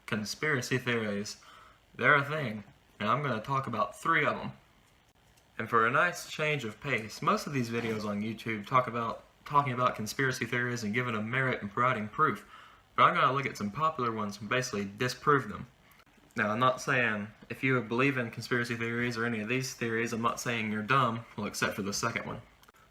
conspiracy theories. They're a thing, and I'm going to talk about 3 of them. And for a nice change of pace, most of these videos on YouTube talking about conspiracy theories and giving them merit and providing proof. But I'm going to look at some popular ones and basically disprove them. Now, I'm not saying if you believe in conspiracy theories or any of these theories, I'm not saying you're dumb, well, except for the second one.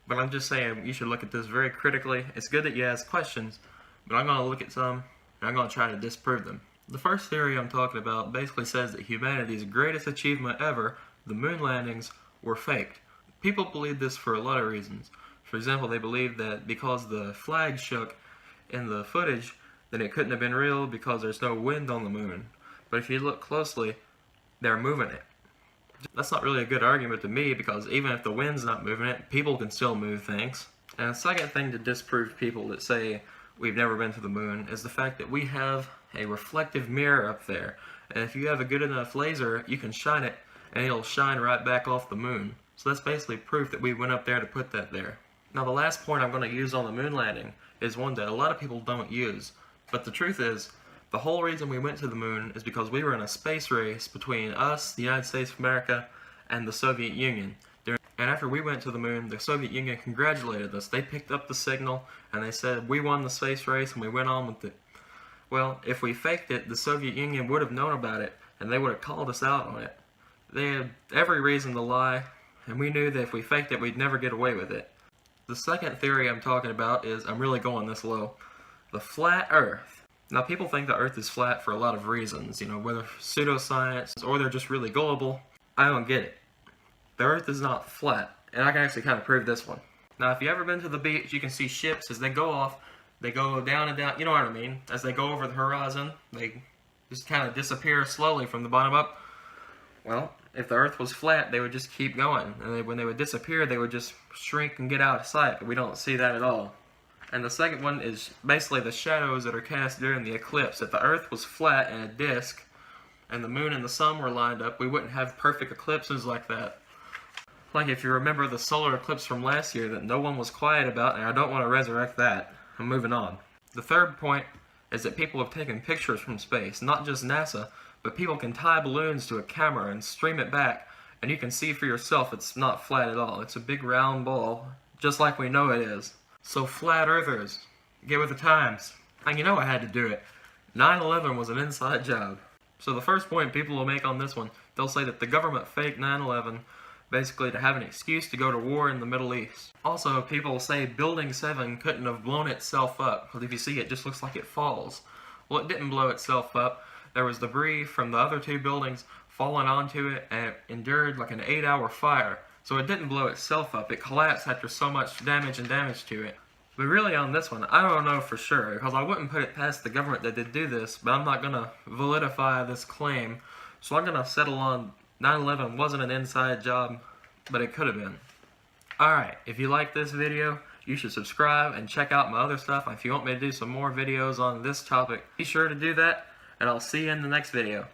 But I'm just saying you should look at this very critically. It's good that you ask questions, but I'm going to look at some and I'm going to try to disprove them. The first theory I'm talking about basically says that humanity's greatest achievement ever, the moon landings, were faked. People believe this for a lot of reasons. For example, they believe that because the flag shook in the footage, then it couldn't have been real because there's no wind on the moon. But if you look closely, they're moving it. That's not really a good argument to me because even if the wind's not moving it, people can still move things. And the second thing to disprove people that say we've never been to the moon is the fact that we have a reflective mirror up there. And if you have a good enough laser, you can shine it and it'll shine right back off the moon. So that's basically proof that we went up there to put that there. Now the last point I'm going to use on the moon landing is one that a lot of people don't use. But the truth is, the whole reason we went to the moon is because we were in a space race between us, the United States of America, and the Soviet Union. And after we went to the moon, the Soviet Union congratulated us. They picked up the signal and they said, we won the space race and we went on with it. Well, if we faked it, the Soviet Union would have known about it and they would have called us out on it. They had every reason to lie, and we knew that if we faked it, we'd never get away with it. The second theory I'm talking about is, I'm really going this low, the flat Earth. Now, people think the Earth is flat for a lot of reasons, whether pseudoscience or they're just really gullible. I don't get it. The Earth is not flat, and I can actually kind of prove this one. Now, if you've ever been to the beach, you can see ships as they go off, they go down and down, you know what I mean? As they go over the horizon, they just kind of disappear slowly from the bottom up. Well, if the Earth was flat, they would just keep going, and when they would disappear, they would just shrink and get out of sight, but we don't see that at all. And the second one is basically the shadows that are cast during the eclipse. If the Earth was flat and a disk, and the moon and the sun were lined up, we wouldn't have perfect eclipses like that. Like if you remember the solar eclipse from last year that no one was quiet about, and I don't want to resurrect that. I'm moving on. The third point is that people have taken pictures from space, not just NASA, but people can tie balloons to a camera and stream it back, and you can see for yourself it's not flat at all. It's a big round ball, just like we know it is. So flat earthers, get with the times. And you know I had to do it. 9/11 was an inside job. So the first point people will make on this one, they'll say that the government faked 9/11 basically to have an excuse to go to war in the Middle East. Also, people say Building 7 couldn't have blown itself up, because if you see it just looks like it falls. Well, it didn't blow itself up. There was debris from the other 2 buildings falling onto it, and it endured like an 8-hour fire. So it didn't blow itself up. It collapsed after so much damage to it. But really on this one, I don't know for sure, because I wouldn't put it past the government that did do this, but I'm not going to validify this claim. So I'm going to settle on 9/11 wasn't an inside job, but it could have been. Alright, if you like this video, you should subscribe and check out my other stuff. If you want me to do some more videos on this topic, be sure to do that, and I'll see you in the next video.